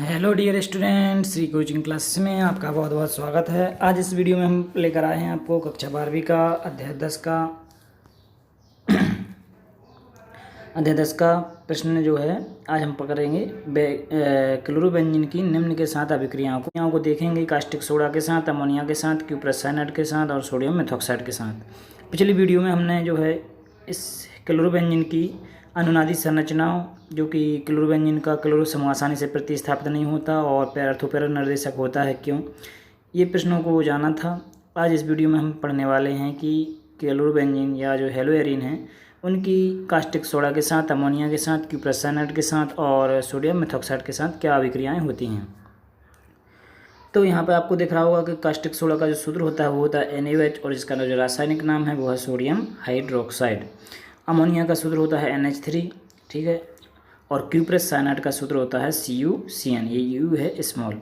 Hello dear student, Shri coaching classes में आपका बहुत बहुत स्वागत है। आज इस वीडियो में हम लेकर आए हैं आपको कक्षा 12वीं का अध्याय 10 का प्रश्न जो है आज हम पकड़ेंगे क्लोरोबेंजीन की निम्न के साथ अभिक्रियाओं को देखेंगे। कास्टिक सोडा के साथ, अमोनिया के साथ, क्यूप्रस साइनाइड के साथ और सोडियम मेथॉक्साइड के साथ। पिछली वीडियो में हमने जो है इस क्लोरोबेंजीन की अनुनादी संरचनाओं, जो कि क्लोरोबेंजीन का क्लोरो समूह आसानी से प्रतिस्थापित नहीं होता और अर्थोपैरक निर्देशक होता है क्यों, ये प्रश्नों को जाना था। आज इस वीडियो में हम पढ़ने वाले हैं कि क्लोरोबेंजीन या जो हेलोएरिन है उनकी कास्टिक सोडा के साथ, अमोनिया के साथ, क्यूप्रस साइनाइड के साथ और सोडियम मेथॉक्साइड के साथ क्या अभिक्रियाएं होती हैं। तो यहाँ पे आपको दिख रहा होगा कि कास्टिक सोडा का जो सूत्र होता है वो होता है NaOH और इसका जो रासायनिक नाम है वो है सोडियम हाइड्रोक्साइड। अमोनिया का सूत्र होता है NH3, ठीक है, और क्यूप्रस साइनाइड का सूत्र होता है CuCN, ये U है स्मॉल।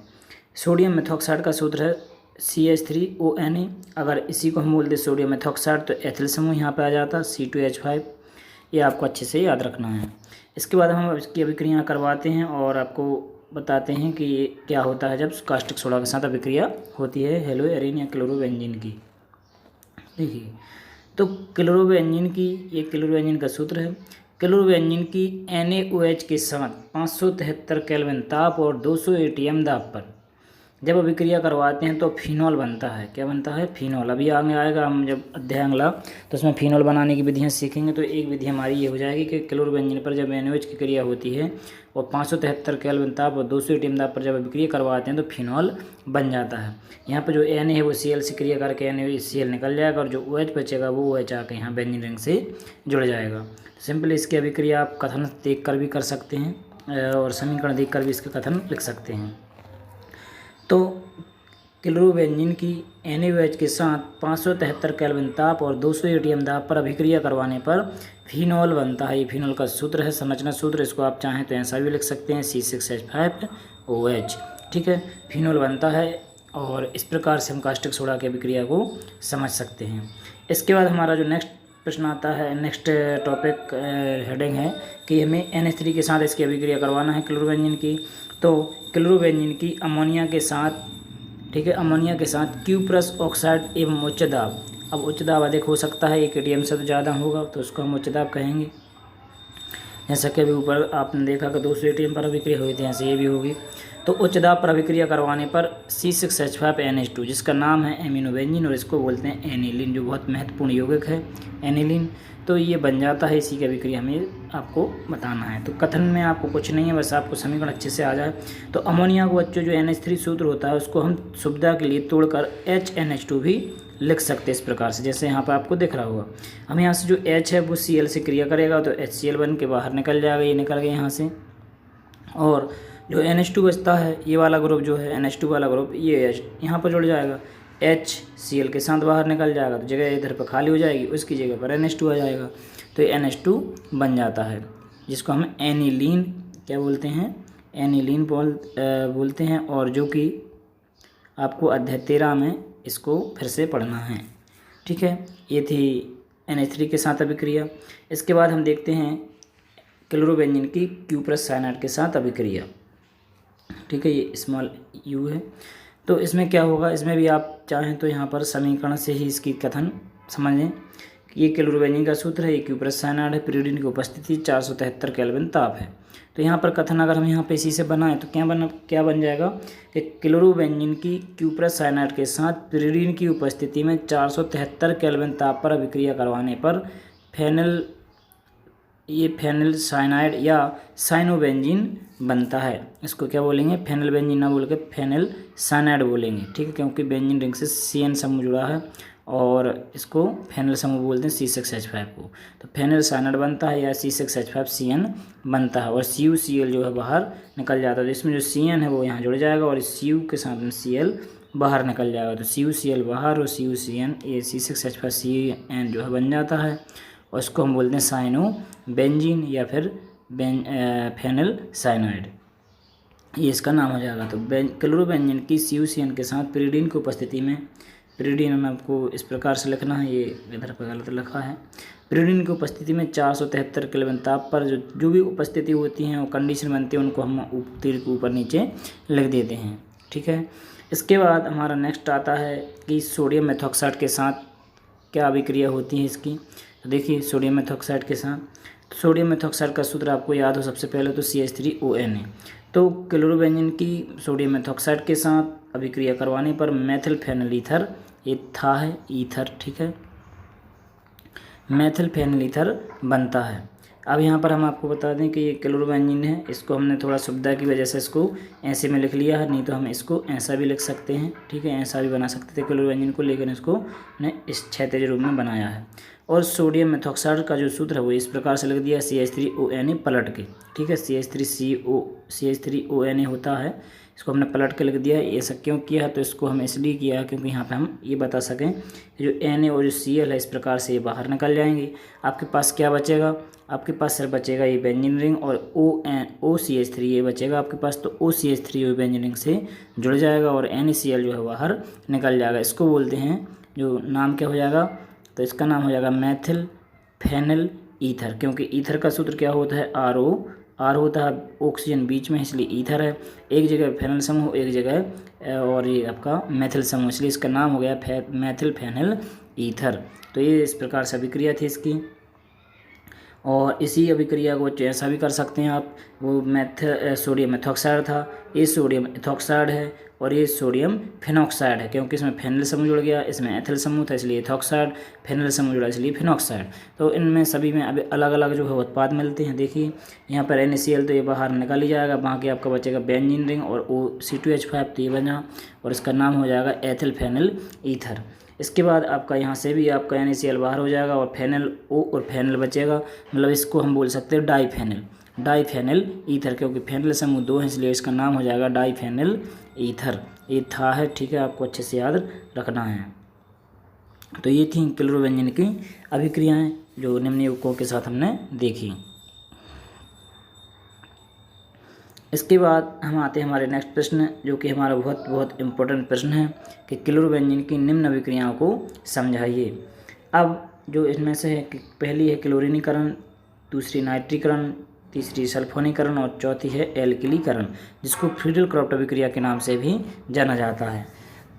सोडियम मेथॉक्साइड का सूत्र है CH3ONa। अगर इसी को हम बोलते सोडियम मेथॉक्साइड तो एथिल समूह यहाँ पे आ जाता C2H5। ये आपको अच्छे से याद रखना है। इसके बाद हम इसकी अभिक्रिया करवाते हैं और आपको बताते हैं कि ये क्या होता है जब कास्टिक सोडा के साथ अभिक्रिया होती है हेलोएरिन या क्लोरोबेंजीन की। देखिए, तो ये क्लोरोबेंजीन का सूत्र है। क्लोरोबेंजीन की NaOH के साथ 573 केल्विन ताप और 200 ATM दाब पर जब अभिक्रिया करवाते हैं तो फिनॉल बनता है। क्या बनता है? फिनॉल। अभी आगे आएगा, हम जब अध्याय अगला तो उसमें फिनॉल बनाने की विधियाँ सीखेंगे। तो एक विधि हमारी ये हो जाएगी कि क्लोरोबेंजीन पर जब NaOH की क्रिया होती है और 573 केल्विन ताप और 200 ATM दाब पर जब अभिक्रिया करवाते हैं तो फिनॉल बन जाता है। यहाँ पर जो Na है वो Cl से क्रिया करके NaCl निकल जाएगा और जो OH बचेगा वो OH आके यहाँ बेंजीन रिंग से जुड़ जाएगा। सिंपल इसकी अभिक्रिया आप कथन देख कर भी कर सकते हैं और समीकरण देख कर भी इसके कथन लिख सकते हैं। तो क्लोरोबेंजीन की NaOH के साथ 573 केल्विन ताप और 200 ATM दाब पर अभिक्रिया करवाने पर फिनॉल बनता है। ये फिनॉल का सूत्र है, संरचना सूत्र। इसको आप चाहें तो ऐसा भी लिख सकते हैं C6H5OH, ठीक है। फिनॉल बनता है और इस प्रकार से हम कास्टिक सोडा की अभिक्रिया को समझ सकते हैं। इसके बाद हमारा जो नेक्स्ट प्रश्न आता है, नेक्स्ट टॉपिक हेडिंग है कि हमें NH3 के साथ इसकी अभिक्रिया करवाना है क्लोरोबेंजीन की। तो क्लोरोबेंजीन की अमोनिया के साथ, ठीक है, अमोनिया के साथ क्यूप्रस ऑक्साइड एवं उच्च दाब। अब उच्च दाब अधिक हो सकता है, 1 ATM से तो ज़्यादा होगा तो उसको हम उच्च दाब कहेंगे। जैसा कि अभी ऊपर आपने देखा कि 200 ATM पर अभिक्रिया हुई थी, ऐसे ये भी होगी। तो उच्च दाब पर अभिक्रिया करवाने पर C6H5NH2, जिसका नाम है एमिनोबेंजीन और इसको बोलते हैं एनिलीन, जो बहुत महत्वपूर्ण यौगिक है एनिलीन। तो ये बन जाता है, इसी की अभिक्रिया हमें आपको बताना है। तो कथन में आपको कुछ नहीं है, बस आपको समीकरण अच्छे से आ जाए। तो अमोनिया को बच्चों जो NH3 सूत्र होता है उसको हम सुविधा के लिए तोड़कर HNH2 भी लिख सकते हैं इस प्रकार से, जैसे यहाँ पर आपको दिख रहा होगा। हम यहाँ से जो H है वो Cl से क्रिया करेगा तो HCl बन के बाहर निकल जाएगा, ये निकल गया यहाँ से। और जो NH2 बचता है, ये वाला ग्रुप जो है NH2 वाला ग्रुप, ये यहाँ पर जुड़ जाएगा, HCl के साथ बाहर निकल जाएगा तो जगह इधर पर खाली हो जाएगी, उसकी जगह पर NH2 आ जाएगा। तो ये NH2 बन जाता है, जिसको हम एनिलीन क्या बोलते हैं, एनिलीन बोलते हैं। और जो कि आपको अध्याय 13 में इसको फिर से पढ़ना है, ठीक है। ये थी NH3 के साथ अभिक्रिया। इसके बाद हम देखते हैं क्लोरोबेंजीन की क्यूप्रस साइनाइड के साथ अभिक्रिया, ठीक है, ये स्मॉल U है। तो इसमें क्या होगा, इसमें भी आप चाहें तो यहाँ पर समीकरण से ही इसकी कथन समझें। ये क्लोरोबेंजीन का सूत्र है, ये क्यूप्रस साइनाइड है, पिरीडिन की उपस्थिति 473 केल्विन ताप है। तो यहाँ पर कथन अगर हम यहाँ पे इसी से बनाएं तो क्या बन जाएगा कि क्लोरोबेंजीन की क्यूप्रस साइनाइड के साथ पिरीडिन की उपस्थिति में 473 केल्विन ताप पर अभिक्रिया करवाने पर फेनिल साइनाइड या साइनोबेंजीन बनता है। इसको क्या बोलेंगे, फेनिल बेंजीन ना बोल के फेनिल साइनाइड बोलेंगे, ठीक है, क्योंकि बेंजीन रिंग से CN समूह जुड़ा है और इसको फेनिल समूह बोलते हैं C6H5 को। तो फेनिल साइनाइड बनता है या C6H5CN बनता है और CuCl जो है बाहर निकल जाता है। तो इसमें जो CN है वो यहाँ जुड़ जाएगा और इस Cu के साथ में Cl बाहर निकल जाएगा। तो CuCl बाहर और CuCN, ये C6H5CN जो है बन जाता है और इसको हम बोलते हैं साइनो बेंजीन या फिर फेनिल साइनाइड, ये इसका नाम हो जाएगा। तो क्लोरोबेंजीन की CuCN के साथ पिरीडिन की उपस्थिति में पिरीडियन में आपको इस प्रकार से लिखना है, ये इधर पर गलत लिखा है। पिरीडियन की उपस्थिति में 473 केल्विन ताप पर जो भी उपस्थिति होती हैं वो कंडीशन बनती है, उनको हम तीर के ऊपर नीचे लिख देते हैं। ठीक है, इसके बाद हमारा नेक्स्ट आता है कि सोडियम मेथॉक्साइड के साथ क्या अभिक्रिया होती है इसकी। तो देखिए सोडियम मेथॉक्साइड के साथ, सोडियम मेथॉक्साइड का सूत्र आपको याद हो सबसे पहले तो CH3ONA। तो क्लोरोबेंजीन की सोडियम मेथॉक्साइड के साथ अभिक्रिया करवाने पर मेथिल फेनिल ईथर, ये था है ईथर, ठीक है, मेथिल फेनिल ईथर बनता है। अब यहाँ पर हम आपको बता दें कि ये क्लोरोबेंजीन है, इसको हमने थोड़ा सुविधा की वजह से इसको ऐसे में लिख लिया है, नहीं तो हम इसको ऐसा भी लिख सकते हैं। ठीक है, ऐसा भी बना सकते थे क्लोरोबेंजीन को, लेकिन इसको हमने इस क्षैतिज रूप में बनाया है। और सोडियम मेथॉक्साइड का जो सूत्र है वो इस प्रकार से लिख दिया CH3ONA पलट के। ठीक है, CH3ONA होता है, इसको हमने पलट के लिख दिया है। ऐसा क्यों किया है, तो इसको हम इसलिए किया है क्योंकि यहाँ पे हम ये बता सकें कि जो Na और जो Cl है इस प्रकार से ये बाहर निकल जाएंगे। आपके पास क्या बचेगा, आपके पास सिर्फ बचेगा ये बेंजीन रिंग और OCH3 ये बचेगा आपके पास। तो OCH3 बेंजीन रिंग से जुड़ जाएगा और NaCl जो है बाहर निकल जाएगा। इसको बोलते हैं, जो नाम क्या हो जाएगा, तो इसका नाम हो जाएगा मेथिल फेनिल ईथर, क्योंकि ईथर का सूत्र क्या होता है RO, R होता है ऑक्सीजन बीच में, इसलिए ईथर है। एक जगह फेनिल समूह, एक जगह और ये आपका मेथिल समूह, इसलिए इसका नाम हो गया मेथिल फेनिल ईथर। तो ये इस प्रकार से अभिक्रिया थी इसकी। और इसी अभिक्रिया को ऐसा भी कर सकते हैं आप, वो सोडियम मेथॉक्साइड था, ये सोडियम एथॉक्साइड है और ये सोडियम फिनॉक्साइड है, क्योंकि इसमें फेनिल समूह जुड़ गया, इसमें एथिल समूह था इसलिए एथॉक्साइड, फेनिल समूह जुड़ा इसलिए फिनॉक्साइड। तो इनमें सभी में अभी अलग अलग जो है उत्पाद मिलते हैं। देखिए यहाँ पर NaCl तो ये बाहर निकल ही जाएगा, बाकी आपका बचेगा बेंजीन रिंग और C2H5, तो ये बना और इसका नाम हो जाएगा एथिल फेनिल ईथर। इसके बाद आपका यहाँ से भी आपका NaCl बाहर हो जाएगा और फेनिल O और फेनिल बचेगा, मतलब इसको हम बोल सकते हैं डाईफेनिल ईथर, क्योंकि फेनिल समूह 2 है इसलिए इसका नाम हो जाएगा डाईफेनिल ईथर। ये था है, ठीक है, आपको अच्छे से याद रखना है। तो ये थी क्लोरोबेंजीन की अभिक्रियाएं जो निम्नयुग्कों के साथ हमने देखी। इसके बाद हम आते हैं हमारे नेक्स्ट प्रश्न, जो कि हमारा बहुत इम्पोर्टेंट प्रश्न है कि क्लोरोबेंजीन की निम्न अभिक्रियाओं को समझाइए। अब जो इसमें से है कि पहली है क्लोरीनीकरण, दूसरी नाइट्रीकरण, तीसरी सल्फोनीकरण और चौथी है एल्किलीकरण, जिसको फ्रीडल-क्रॉफ्ट अभिक्रिया के नाम से भी जाना जाता है।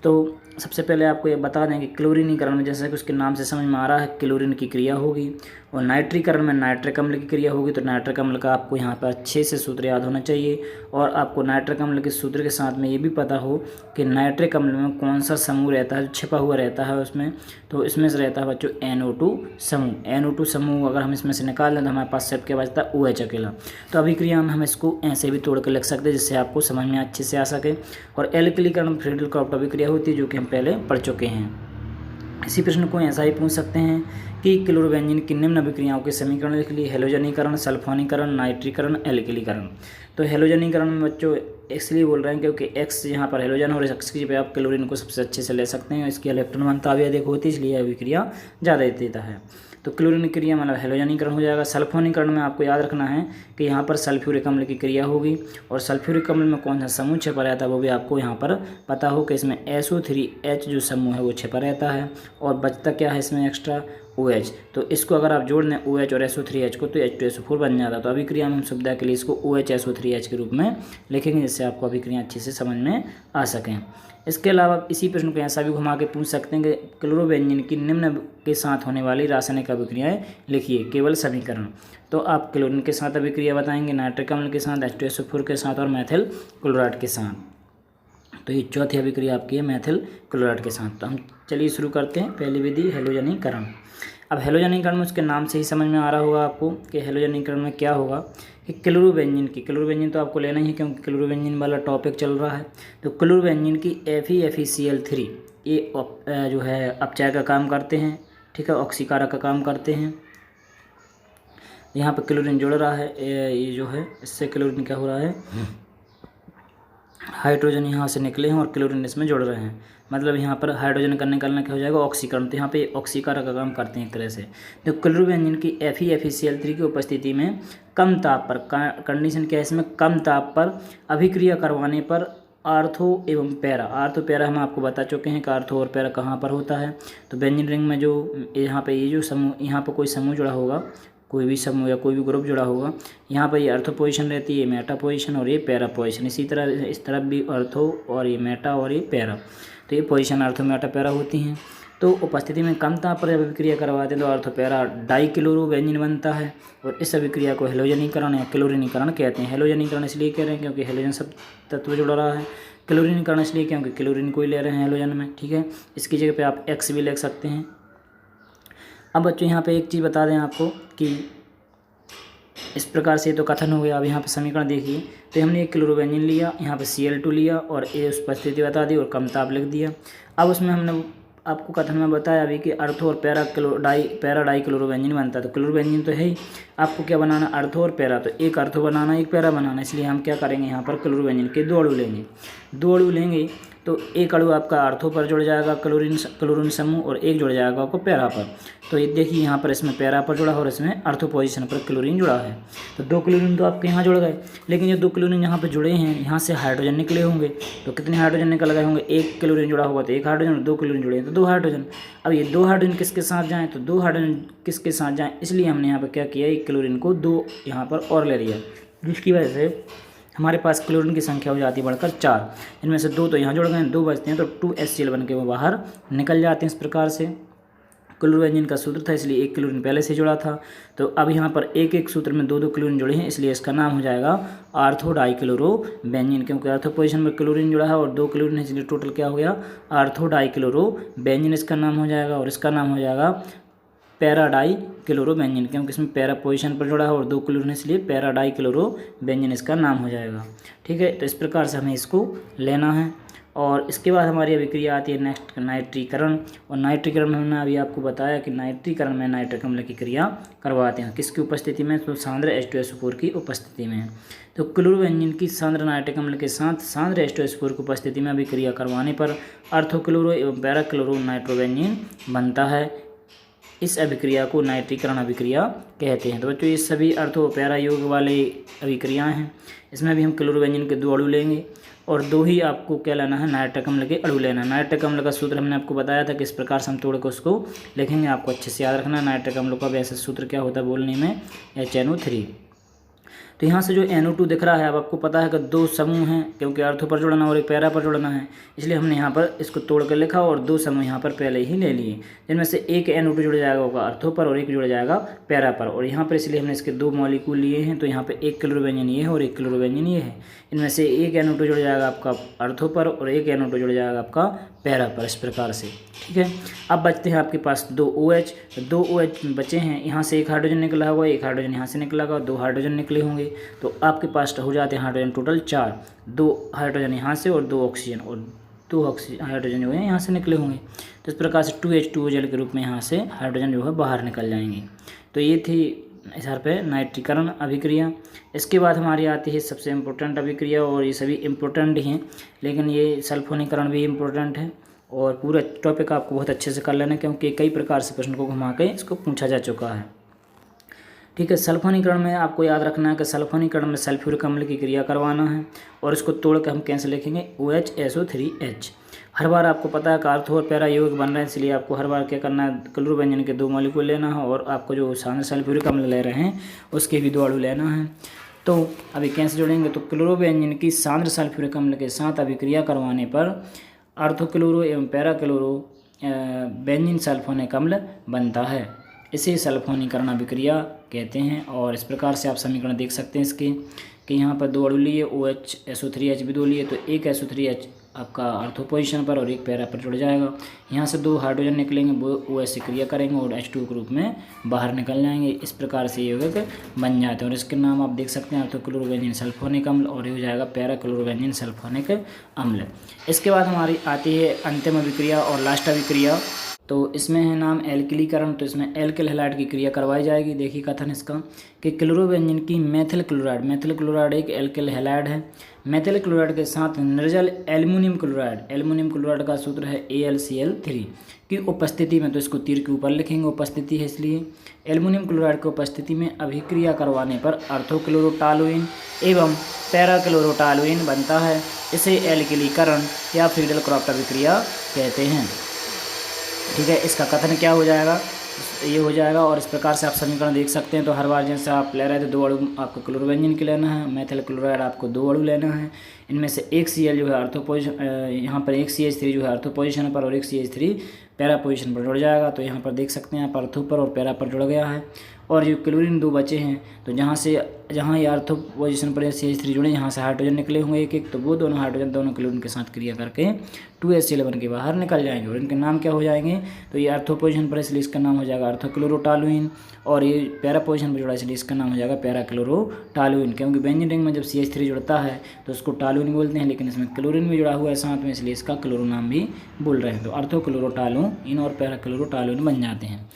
तो सबसे पहले आपको ये बता दें कि क्लोरीनीकरण में, जैसा कि उसके नाम से समझ में आ रहा है, क्लोरीन की क्रिया होगी, और नाइट्रीकरण में नाइट्रिक अम्ल की क्रिया होगी। तो नाइट्रिक अम्ल का आपको यहाँ पर अच्छे से सूत्र याद होना चाहिए, और आपको नाइट्रिक अम्ल के सूत्र के साथ में ये भी पता हो कि नाइट्रिक अम्ल में कौन सा समूह रहता है जो छिपा हुआ रहता है उसमें। तो इसमें से रहता है बच्चों NO2 समूह। NO2 समूह अगर हम इसमें से निकाल दें तो हमारे पास सिर्फ क्या बचता है OH अकेला। तो अभिक्रिया में हम इसको ऐसे भी तोड़ कर लिख सकते हैं जिससे आपको समझ में अच्छे से आ सके। और एल्किलीकरण फ्रीडल-क्रॉफ्ट अभिक्रिया होती है, जो कि हम पहले पढ़ चुके हैं। इसी प्रश्न को ऐसा ही पूछ सकते हैं कि क्लोरोबेंजीन की निम्न अभिक्रियाओं के समीकरण लिख लिए, हेलोजनीकरण, सल्फोनीकरण, नाइट्रीकरण, एल्किलीकरण। तो हेलोजनीकरण में बच्चों इसलिए बोल रहे हैं क्योंकि X यहाँ पर हेलोजन और X की जगह आप क्लोरीन को सबसे अच्छे से ले सकते हैं, इसकी इलेक्ट्रॉन घनत्व भी अधिक होती है इसलिए अभिक्रिया ज़्यादा देता है। तो क्लोरीन क्रिया मतलब हेलोजनीकरण हो जाएगा। सल्फोनीकरण में आपको याद रखना है कि यहाँ पर सल्फ्यूरिक अम्ल की क्रिया होगी, और सल्फ्यूरिक अम्ल में कौन सा समूह छिपा रहता है वो भी आपको यहाँ पर पता हो कि इसमें SO3H जो समूह है वो छिपा रहता है, और बचता क्या है इसमें एक्स्ट्रा OH। तो इसको अगर आप जोड़ दें OH और SO3H को तो H2SO4 बन जाता है। तो अभिक्रिया में हम सुविधा के लिए इसको OH SO3H के रूप में लिखेंगे, जिससे आपको अभिक्रिया अच्छे से समझ में आ सकें। इसके अलावा इसी प्रश्न को ऐसा भी घुमा के पूछ सकते हैं कि क्लोरोबेंजीन की निम्न के साथ होने वाली रासायनिक अभिक्रियाएं लिखिए, केवल समीकरण। तो आप क्लोरीन के साथ अभिक्रिया बताएंगे, नाइट्रिक अम्ल के साथ, H2SO4 के साथ और मेथिल क्लोराइड के साथ। तो ये चौथी अभिक्रिया आपकी है मेथिल क्लोराइड के साथ। तो हम चलिए शुरू करते हैं। पहली विधि हेलोजनीकरण। अब हेलोजनीकरण में उसके नाम से ही समझ में आ रहा होगा आपको कि हेलोजनीकरण में क्या होगा कि क्लोरोबेंजीन तो आपको लेना ही है क्योंकि क्लोरोबेंजीन वाला टॉपिक चल रहा है। तो क्लोरोबेंजीन की FeFeCl3 ये जो है अपचय का काम करते हैं, ठीक है, ऑक्सीकारक का काम करते हैं। यहाँ पर क्लोरीन जुड़ रहा है, ये जो है इससे क्लोरीन क्या हो रहा है, हाइड्रोजन यहाँ से निकले हैं और क्लोरीन इसमें जुड़ रहे हैं, मतलब यहाँ पर हाइड्रोजन का निकलना क्या हो जाएगा, ऑक्सीकरण। तो यहाँ पे ऑक्सीकारक का काम करते हैं एक तरह से। तो क्लोरोबेंजीन की FeFeCl3 की उपस्थिति में कम ताप पर, कंडीशन क्या है इसमें, कम ताप पर अभिक्रिया करवाने पर आर्थो एवं पैरा। आर्थो पैरा हम आपको बता चुके हैं कि आर्थो और पैरा कहाँ पर होता है। तो बेंजीन रिंग में जो यहाँ पे ये जो समूह, यहाँ पर कोई समूह जुड़ा होगा, कोई भी समूह या कोई भी ग्रुप जुड़ा होगा, यहाँ पर ये आर्थो पोजीशन रहती है, ये मेटा पोजीशन और ये पैरा पोजीशन। इसी तरह इस तरफ भी आर्थो और ये मेटा और ये पैरा, तो ये पोजीशन आर्थो मेटा पैरा होती हैं। तो उपस्थिति में कम ताप पर जब अभिक्रिया करवाते हैं तो आर्थो पैरा डाइक्लोरो बेंजीन बनता है। और इस अभिक्रिया को हेलोजनीकरण या क्लोरीनीकरण कहते हैं। हेलोजनीकरण इसलिए कह रहे हैं क्योंकि हेलोजन सब तत्व जुड़ रहा है। क्लोरीनीकरण इसलिए क्योंकि क्लोरीन को ही ले रहे हैं हेलोजन में, ठीक है। इसकी जगह पे आप एक्स भी लिख सकते हैं। अब बच्चों यहाँ पे एक चीज़ बता दें आपको कि इस प्रकार से तो कथन हो गया। अब यहाँ पे समीकरण देखिए, तो हमने एक क्लोरोबेंजीन लिया, यहाँ पे Cl2 लिया और ए उस उपस्थिति बता दी और कम ताप लिख दिया। अब उसमें हमने आपको कथन में बताया अभी कि अर्थो और पैरा डाई क्लोरोबेंजीन बनता है। तो क्लोरोबेंजीन तो है ही, आपको क्या बनाना, अर्थो और पैरा। तो एक अर्थो बनाना, एक पैरा बनाना, इसलिए हम क्या करेंगे, यहाँ पर क्लोरोबेंजीन के 2 अणु लेंगे। 2 अणु लेंगे तो एक अणु आपका अर्थो पर जुड़ जाएगा क्लोरीन समूह, और एक जुड़ जाएगा आपको पैरा पर। तो ये देखिए यहाँ पर इसमें पैरा पर जुड़ा और इसमें अर्थो पोजीशन पर क्लोरीन जुड़ा है। तो 2 क्लोरीन तो आपके यहाँ जुड़ गए, लेकिन ये 2 क्लोरीन यहाँ पर जुड़े हैं, यहाँ से हाइड्रोजन निकले होंगे। तो कितने हाइड्रोजन निकल गए होंगे, 1 क्लोरीन जुड़ा होगा तो 1 हाइड्रोजन, और 2 क्लोरीन जुड़े हैं तो 2 हाइड्रोजन। अब ये 2 हाइड्रोजन किसके साथ जाएँ, तो 2 हाइड्रोजन किसके साथ जाएँ, इसलिए हमने यहाँ पर क्या किया, 1 क्लोरीन को 2 यहाँ पर और ले लिया, जिसकी वजह से हमारे पास क्लोरीन की संख्या हो जाती है बढ़कर 4। इनमें से 2 तो यहाँ जुड़ गए, 2 बचते हैं तो 2HCl बन के वो बाहर निकल जाते हैं। इस प्रकार से क्लोरोबेंजीन का सूत्र था, इसलिए 1 क्लोरीन पहले से जुड़ा था। तो अब यहाँ पर एक सूत्र में 2 क्लोरीन जुड़े हैं, इसलिए इसका नाम हो जाएगा आर्थो डाइक्लोरोबेंजीन, क्योंकि आर्थो पोजीशन में क्लोरीन जुड़ा है और 2 क्लोरीन है, इसलिए टोटल क्या हो गया, आर्थो डाइक्लोरोबेंजीन इसका नाम हो जाएगा। और इसका नाम हो जाएगा पैरा डाई क्लोरोबेंजीन, क्योंकि इसमें पैरा पोजीशन पर जुड़ा है और 2 क्लोरीन है, इसलिए पैरा डाई क्लोरोबेंजीन इसका नाम हो जाएगा, ठीक है। तो इस प्रकार से हमें इसको लेना है। और इसके बाद हमारी अभिक्रिया आती है नेक्स्ट नाइट्रीकरण। और नाइट्रीकरण में हमने अभी आपको बताया कि नाइट्रीकरण में नाइट्रिक अम्ल की क्रिया करवाते हैं, किसकी उपस्थिति में, तो सांद्र H2SO4 की उपस्थिति में। तो क्लोरोबेंजीन की सांद्र नाइट्रिक अम्ल के साथ सांद्र H2SO4 की उपस्थिति में अभिक्रिया करवाने पर अर्थोक्लोरो एवं पैरा क्लोरो नाइट्रोबेंजीन बनता है। इस अभिक्रिया को नाइट्रीकरण अभिक्रिया कहते हैं। तो बच्चों ये सभी अर्थो पैरा योग वाले अभिक्रियाएं हैं। इसमें भी हम क्लोरोबेंजीन के 2 अणु लेंगे और 2 ही आपको क्या लेना है, नाइट्रिक अम्ल के अणु लेना है। नाइट्रिक अम्ल का सूत्र हमने आपको बताया था कि इस प्रकार से हम तोड़ के उसको लिखेंगे, आपको अच्छे से याद रखना है। नाइट्रिक अम्ल का वैसे सूत्र क्या होता है बोलने में, HNO3। तो यहाँ से जो NO2 दिख रहा है, अब आपको पता है कि 2 समूह हैं, क्योंकि अर्थो पर जुड़ना और एक पैरा पर जुड़ना है, इसलिए हमने यहाँ पर इसको तोड़ कर लिखा और 2 समूह यहाँ पर पहले ही ले लिए, जिनमें से एक NO2 जुड़ जाएगा होगा अर्थो पर और एक जुड़ जाएगा पैरा पर। और यहाँ पर इसलिए हमने इसके 2 मॉलिक्यूल लिए हैं। तो यहाँ पर 1 क्लोरोबेंजीन ये है और 1 क्लोरोबेंजीन ये है। इनमें से एक NO2 जुड़ जाएगा आपका अर्थो पर और एक NO2 जुड़ जाएगा आपका पैरा पर, इस प्रकार से, ठीक है। अब बचते हैं आपके पास 2 OH। 2 OH बचे हैं, यहाँ से एक हाइड्रोजन निकला हुआ, एक हाइड्रोजन यहाँ से निकला होगा, 2 हाइड्रोजन निकले होंगे। तो आपके पास हो जाते हैं हाइड्रोजन टोटल 4, 2 हाइड्रोजन यहाँ से और 2 ऑक्सीजन, और 2 हाइड्रोजन जो है यहाँ से निकले होंगे। तो इस प्रकार से 2H2O जल के रूप में यहाँ से हाइड्रोजन जो है बाहर निकल जाएंगे। तो ये थी इस पे नाइट्रीकरण अभिक्रिया। इसके बाद हमारी आती है सबसे इम्पोर्टेंट अभिक्रिया, और ये सभी इम्पोर्टेंट ही हैं, लेकिन ये सल्फोनीकरण भी इम्पोर्टेंट है। और पूरा टॉपिक आपको बहुत अच्छे से कर लेना, क्योंकि कई प्रकार से प्रश्न को घुमा के इसको पूछा जा चुका है, ठीक है। सल्फोनीकरण में आपको याद रखना है कि सल्फोनीकरण में सल्फ्यूरिक अम्ल की क्रिया करवाना है, और इसको तोड़ के हम कैसे लिखेंगे, OHSO3H। हर बार आपको पता है कि अर्थो और पैरा यौगिक बन रहे हैं, इसलिए आपको हर बार क्या करना है, क्लोरोबेंजीन के 2 मॉलिक्यूल लेना है, और आपको जो सांद्र सल्फ्यूरिक अम्ल ले रहे हैं उसके भी 2 अणु लेना है। तो अभी कैसे जोड़ेंगे, तो क्लोरोबेंजीन की सांद्र सल्फ्यूरिक अम्ल के साथ अभिक्रिया करवाने पर अर्थोक्लोरो एवं पैरा क्लोरो बेंजीन सल्फोनिक अम्ल बनता है। इसे सल्फोनीकरण अभिक्रिया कहते हैं। और इस प्रकार से आप समीकरण देख सकते हैं इसके, कि यहाँ पर 2 अणु लिए, OHSO3H भी 2 लिए, तो एक SO3H आपका अर्थो पोजीशन पर और एक पैरा पर जुड़ जाएगा। यहाँ से 2 हाइड्रोजन निकलेंगे, वो OH से क्रिया करेंगे और H2 के रूप में बाहर निकल जाएंगे। इस प्रकार से यौगिक बन जाते हैं, और इसके नाम आप देख सकते हैं, अर्थोक्लोरोबेंजीन सल्फोनिक अम्ल, और ये हो जाएगा पैरा क्लोरोबेंजीन सल्फोनिक अम्ल। इसके बाद हमारी आती है अंतिम अभिक्रिया और लास्ट अभिक्रिया, तो इसमें है नाम एल्किलीकरण, तो इसमें एल्किल हैलाइड की क्रिया करवाई जाएगी। देखिए कथन इसका कि क्लोरोबेंजीन की मेथिल क्लोराइड एक एल्किल हैलाइड है। मेथिल क्लोराइड के साथ निर्जल एल्युमिनियम क्लोराइड का सूत्र है AlCl3 की उपस्थिति में, तो इसको तीर के ऊपर लिखेंगे, उपस्थिति है इसलिए। एल्युमिनियम क्लोराइड की उपस्थिति में अभिक्रिया करवाने पर ऑर्थोक्लोरोटॉलुइन एवं पैराक्लोरोटॉलुइन बनता है। इसे एल्किलीकरण या फ्रीडल क्रॉफ्ट अभिक्रिया कहते हैं। ठीक है, इसका कथन क्या हो जाएगा, ये हो जाएगा। और इस प्रकार से आप समीकरण देख सकते हैं। तो हर बार जैसे आप ले रहे थे 2 अणु आपको क्लोरोबेंजीन के लेना है, मेथिल क्लोराइड आपको 2 अणु लेना है। इनमें से एक Cl जो है ऑर्थो पोजिशन, यहाँ पर एक CH3 जो है ऑर्थो पोजिशन पर और एक CH3 पैरा पोजिशन पर जुड़ जाएगा। तो यहाँ पर देख सकते हैं आप ऑर्थो पर और पैरा पर जुड़ गया है। और जो क्लोरीन 2 बचे हैं, तो जहाँ ये ऑर्थो पोजिशन पर CH3 जुड़े, यहाँ से हाइड्रोजन निकले होंगे एक, तो वो दोनों हाइड्रोजन दोनों क्लोरीन के साथ क्रिया करके 2HCl बन के बाहर निकल जाएंगे और इनके नाम क्या हो जाएंगे, तो ये ऑर्थो पोजिशन पर इसलिए इसका नाम हो जाएगा ऑर्थोक्लोरोटॉलुइन, और ये पैरा पोजिशन पर जुड़ा इसलिए इसका नाम हो जाएगा पैराक्लोरोटॉलुइन। क्योंकि बेंजीन रिंग में जब CH3 जुड़ता है तो उसको टॉलुइन बोलते हैं, लेकिन इसमें क्लोरीन भी जुड़ा हुआ है साथ में, इसलिए इसका क्लोरो नाम भी बोल रहे हैं। तो ऑर्थोक्लोरोटॉलुइन और पैराक्लोरोटॉलुइन बन जाते हैं।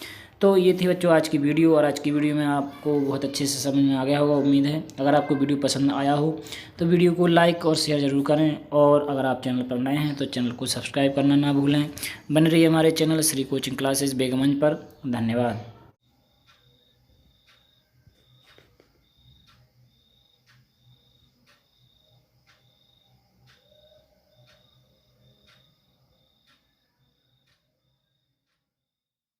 तो ये थी बच्चों आज की वीडियो, और आज की वीडियो में आपको बहुत अच्छे से समझ में आ गया होगा उम्मीद है। अगर आपको वीडियो पसंद आया हो तो वीडियो को लाइक और शेयर ज़रूर करें, और अगर आप चैनल पर नए हैं तो चैनल को सब्सक्राइब करना ना भूलें। बने रहिए हमारे चैनल श्री कोचिंग क्लासेस बेगमंज पर। धन्यवाद।